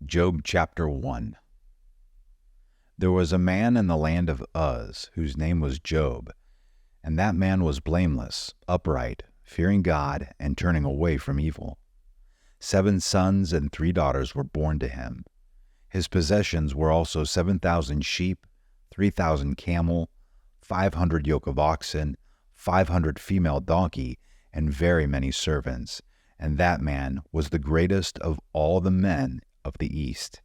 Job chapter 1. There was a man in the land of Uz, whose name was Job, and that man was blameless, upright, fearing God, and turning away from evil. 7 sons and 3 daughters were born to him. His possessions were also 7,000 sheep, 3,000 camel, 500 yoke of oxen, 500 female donkey, and very many servants, and that man was the greatest of all the men of the East.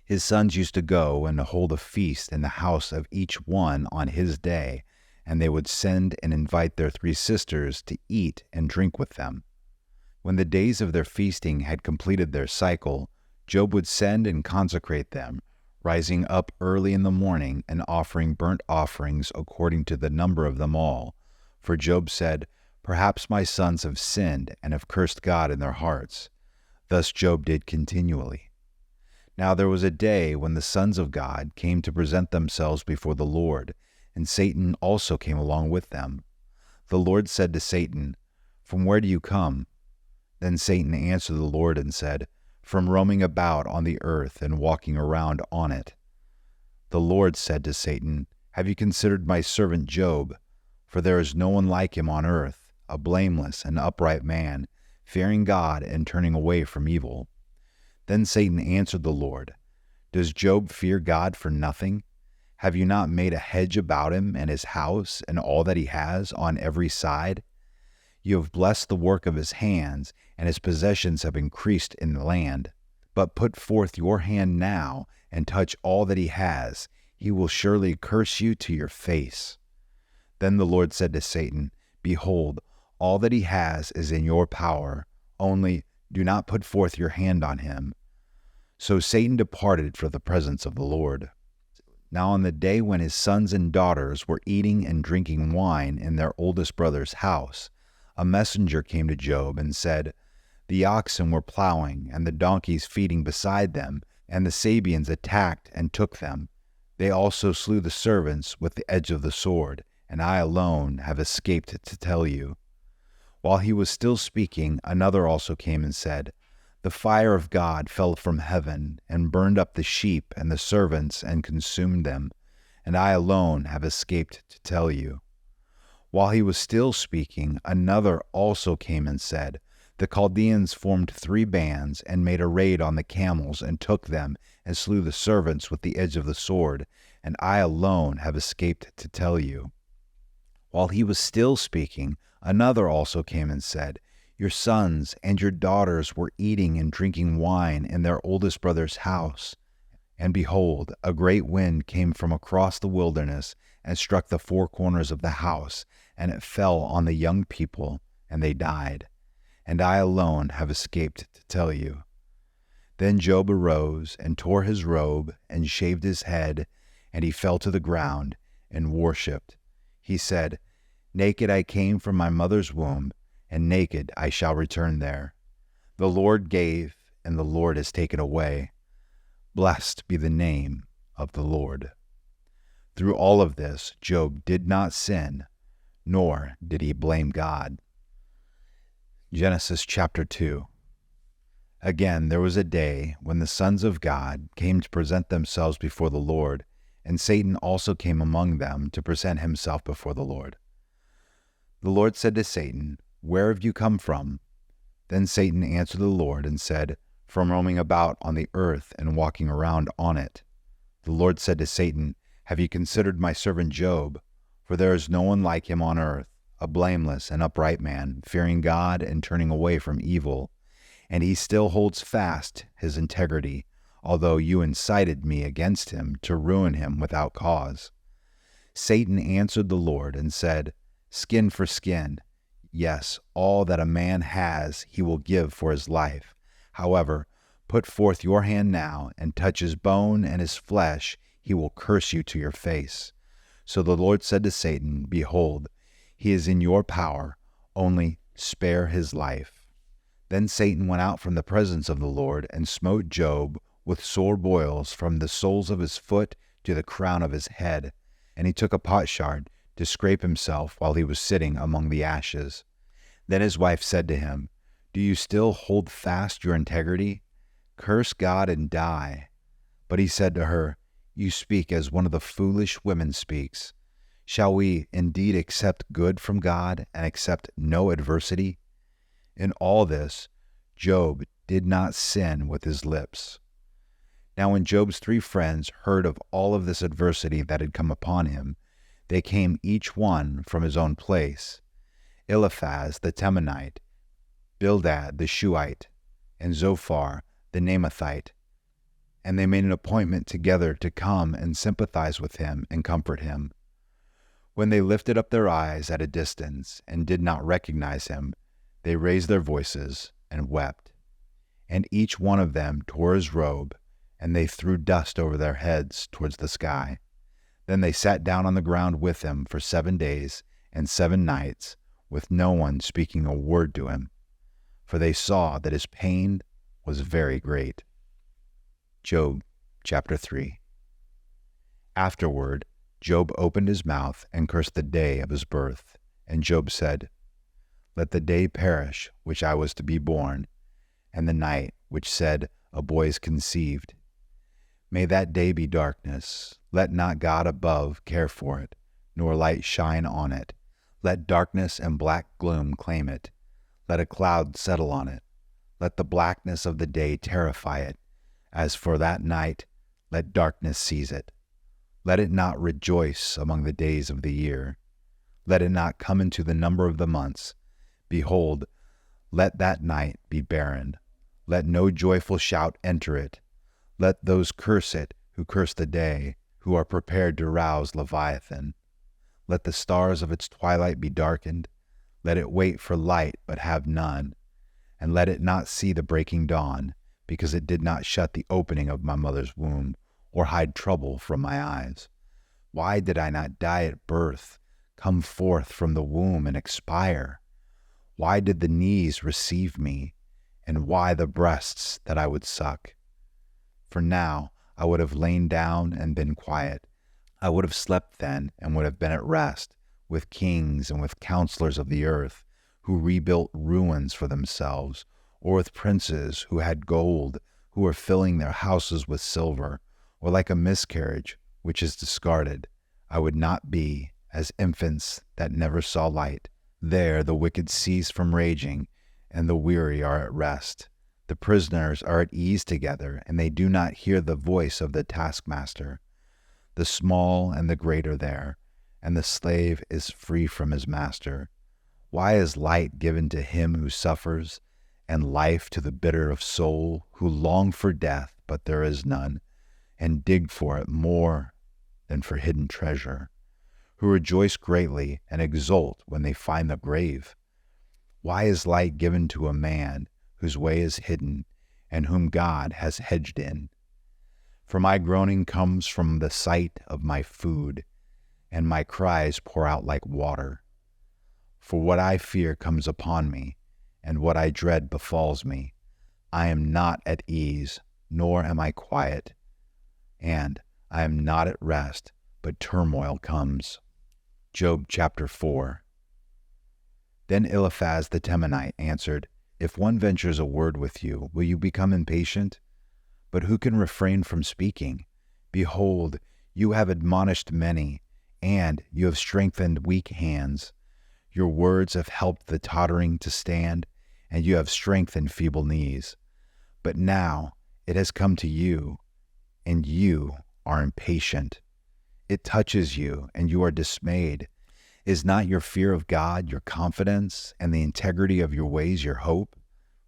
His sons used to go and hold a feast in the house of each one on his day, and they would send and invite their 3 sisters to eat and drink with them. When the days of their feasting had completed their cycle, Job would send and consecrate them, rising up early in the morning and offering burnt offerings according to the number of them all. For Job said, "Perhaps my sons have sinned and have cursed God in their hearts." Thus Job did continually. Now there was a day when the sons of God came to present themselves before the Lord, and Satan also came along with them. The Lord said to Satan, "From where do you come?" Then Satan answered the Lord and said, "From roaming about on the earth and walking around on it." The Lord said to Satan, "Have you considered my servant Job? For there is no one like him on earth, a blameless and upright man, fearing God and turning away from evil." Then Satan answered the Lord, "Does Job fear God for nothing? Have you not made a hedge about him and his house and all that he has on every side? You have blessed the work of his hands, and his possessions have increased in the land. But put forth your hand now and touch all that he has. He will surely curse you to your face." Then the Lord said to Satan, "Behold, all that he has is in your power, only do not put forth your hand on him." So Satan departed from the presence of the Lord. Now on the day when his sons and daughters were eating and drinking wine in their oldest brother's house, a messenger came to Job and said, "The oxen were plowing, and the donkeys feeding beside them, and the Sabeans attacked and took them. They also slew the servants with the edge of the sword, and I alone have escaped to tell you." While he was still speaking, another also came and said, "The fire of God fell from heaven, and burned up the sheep and the servants, and consumed them, and I alone have escaped to tell you." While he was still speaking, another also came and said, "The Chaldeans formed 3 bands, and made a raid on the camels, and took them, and slew the servants with the edge of the sword, and I alone have escaped to tell you." While he was still speaking, another also came and said, "Your sons and your daughters were eating and drinking wine in their oldest brother's house. And behold, a great wind came from across the wilderness and struck the 4 corners of the house, and it fell on the young people, and they died. And I alone have escaped to tell you." Then Job arose and tore his robe and shaved his head, and he fell to the ground and worshipped. He said, "Naked I came from my mother's womb, and naked I shall return there. The Lord gave, and the Lord has taken away. Blessed be the name of the Lord." Through all of this, Job did not sin, nor did he blame God. Genesis chapter 2. Again, there was a day when the sons of God came to present themselves before the Lord, and Satan also came among them to present himself before the Lord. The Lord said to Satan, "Where have you come from?" Then Satan answered the Lord and said, "From roaming about on the earth and walking around on it." The Lord said to Satan, "Have you considered my servant Job? For there is no one like him on earth, a blameless and upright man, fearing God and turning away from evil. And he still holds fast his integrity, although you incited me against him to ruin him without cause." Satan answered the Lord and said, "Skin for skin. Yes, all that a man has he will give for his life. However, put forth your hand now and touch his bone and his flesh, he will curse you to your face." So the Lord said to Satan, "Behold, he is in your power, only spare his life." Then Satan went out from the presence of the Lord and smote Job with sore boils from the soles of his foot to the crown of his head. And he took a potsherd to scrape himself while he was sitting among the ashes. Then his wife said to him, "Do you still hold fast your integrity? curse God and die." But he said to her, "You speak as one of the foolish women speaks. Shall we indeed accept good from God and accept no adversity?" In all this, Job did not sin with his lips. Now when Job's 3 friends heard of all of this adversity that had come upon him, they came each one from his own place: Eliphaz the Temanite, Bildad the Shuhite, and Zophar the Naamathite. And they made an appointment together to come and sympathize with him and comfort him. When they lifted up their eyes at a distance and did not recognize him, they raised their voices and wept. And each one of them tore his robe, and they threw dust over their heads towards the sky. Then they sat down on the ground with him for 7 days and 7 nights, with no one speaking a word to him, for they saw that his pain was very great. Job chapter 3. Afterward, Job opened his mouth and cursed the day of his birth. And Job said, "Let the day perish which I was to be born, and the night which said, a boy is conceived. May that day be darkness. Let not God above care for it, nor light shine on it. Let darkness and black gloom claim it. Let a cloud settle on it. Let the blackness of the day terrify it. As for that night, let darkness seize it. Let it not rejoice among the days of the year. Let it not come into the number of the months. Behold, let that night be barren. Let no joyful shout enter it. Let those curse it who curse the day, who are prepared to rouse Leviathan. Let the stars of its twilight be darkened. Let it wait for light but have none. And let it not see the breaking dawn, because it did not shut the opening of my mother's womb, or hide trouble from my eyes. Why did I not die at birth, come forth from the womb and expire? Why did the knees receive me, and why the breasts that I would suck? For now I would have lain down and been quiet. I would have slept then and would have been at rest, with kings and with counselors of the earth, who rebuilt ruins for themselves, or with princes who had gold, who were filling their houses with silver, or like a miscarriage which is discarded. I would not be as infants that never saw light. There the wicked cease from raging, and the weary are at rest. The prisoners are at ease together, and they do not hear the voice of the taskmaster. The small and the great are there, and the slave is free from his master. Why is light given to him who suffers, and life to the bitter of soul, who long for death, but there is none, and dig for it more than for hidden treasure, who rejoice greatly and exult when they find the grave? Why is light given to a man whose way is hidden, and whom God has hedged in? For my groaning comes from the sight of my food, and my cries pour out like water. For what I fear comes upon me, and what I dread befalls me. I am not at ease, nor am I quiet, and I am not at rest, but turmoil comes. Job chapter 4. Then Eliphaz the Temanite answered, "If one ventures a word with you, will you become impatient? But who can refrain from speaking? Behold, you have admonished many, and you have strengthened weak hands. Your words have helped the tottering to stand, and you have strengthened feeble knees. But now it has come to you, and you are impatient. It touches you, and you are dismayed. Is not your fear of God your confidence, and the integrity of your ways your hope?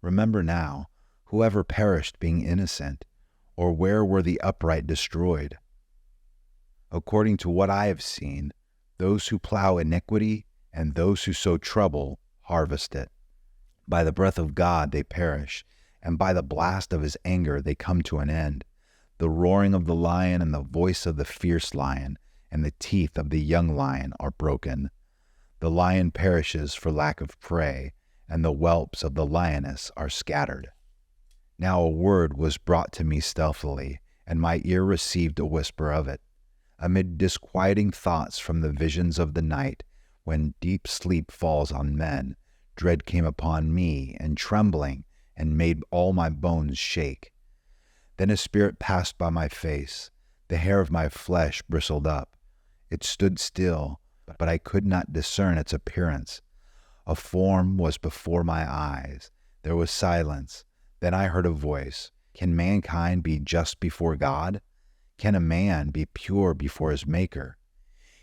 Remember now, whoever perished being innocent, or where were the upright destroyed? According to what I have seen, those who plow iniquity and those who sow trouble harvest it. By the breath of God they perish, and by the blast of his anger they come to an end. The roaring of the lion and the voice of the fierce lion and the teeth of the young lion are broken. The lion perishes for lack of prey, and the whelps of the lioness are scattered. Now a word was brought to me stealthily, and my ear received a whisper of it. Amid disquieting thoughts from the visions of the night, when deep sleep falls on men, dread came upon me, and trembling, and made all my bones shake. Then a spirit passed by my face. The hair of my flesh bristled up. It stood still, but I could not discern its appearance. A form was before my eyes. There was silence. Then I heard a voice. Can mankind be just before God? Can a man be pure before his Maker?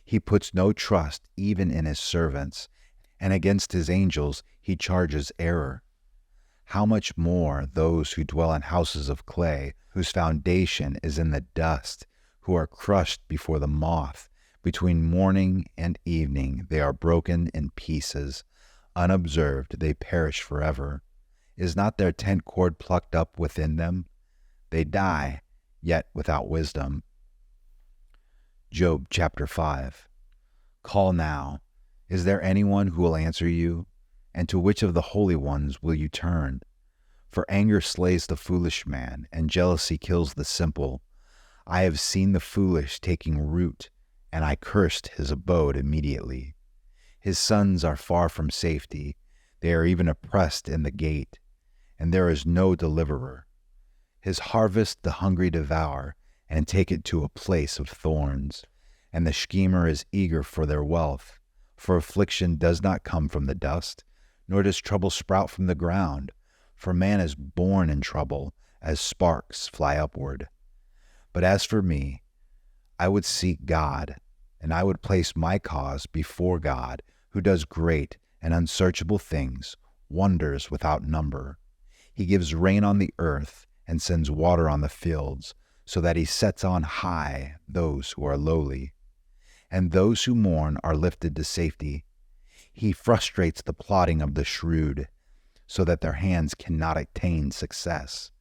He puts no trust even in his servants, and against his angels he charges error. How much more those who dwell in houses of clay, whose foundation is in the dust, who are crushed before the moth. Between morning and evening they are broken in pieces. Unobserved they perish forever. Is not their tent cord plucked up within them? They die, yet without wisdom. Job chapter 5. Call now. Is there anyone who will answer you? And to which of the holy ones will you turn? For anger slays the foolish man, and jealousy kills the simple. I have seen the foolish taking root, and I cursed his abode immediately. His sons are far from safety. They are even oppressed in the gate, and there is no deliverer. His harvest the hungry devour, and take it to a place of thorns. And the schemer is eager for their wealth. For affliction does not come from the dust, nor does trouble sprout from the ground. For man is born in trouble, as sparks fly upward. But as for me, I would seek God, and I would place my cause before God, who does great and unsearchable things, wonders without number. He gives rain on the earth and sends water on the fields, so that he sets on high those who are lowly. And those who mourn are lifted to safety. He frustrates the plotting of the shrewd, so that their hands cannot attain success.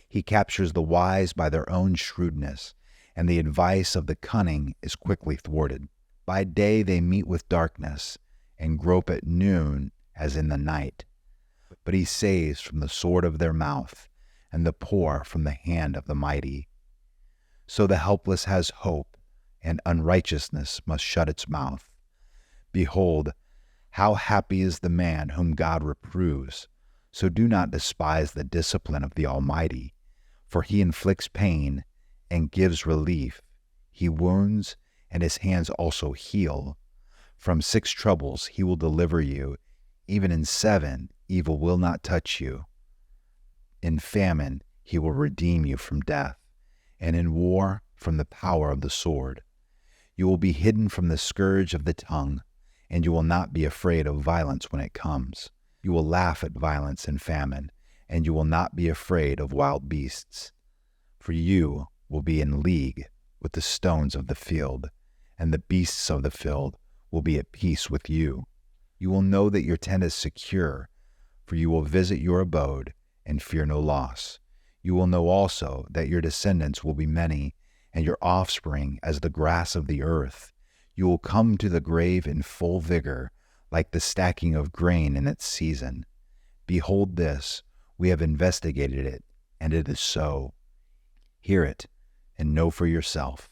He captures the wise by their own shrewdness, and the advice of the cunning is quickly thwarted. By day they meet with darkness, and grope at noon as in the night. But he saves from the sword of their mouth, and the poor from the hand of the mighty. So the helpless has hope, and unrighteousness must shut its mouth. Behold, how happy is the man whom God reproves. So do not despise the discipline of the Almighty, for he inflicts pain and gives relief. He wounds, and his hands also heal. From 6 troubles he will deliver you. Even in 7 evil will not touch you. In famine he will redeem you from death, and in war from the power of the sword. You will be hidden from the scourge of the tongue, and you will not be afraid of violence when it comes. You will laugh at violence and famine, and you will not be afraid of wild beasts. For you will be in league with the stones of the field, and the beasts of the field will be at peace with you. You will know that your tent is secure, for you will visit your abode and fear no loss. You will know also that your descendants will be many, and your offspring as the grass of the earth. You will come to the grave in full vigor, like the stacking of grain in its season. Behold this, we have investigated it, and it is so. Hear it, and know for yourself.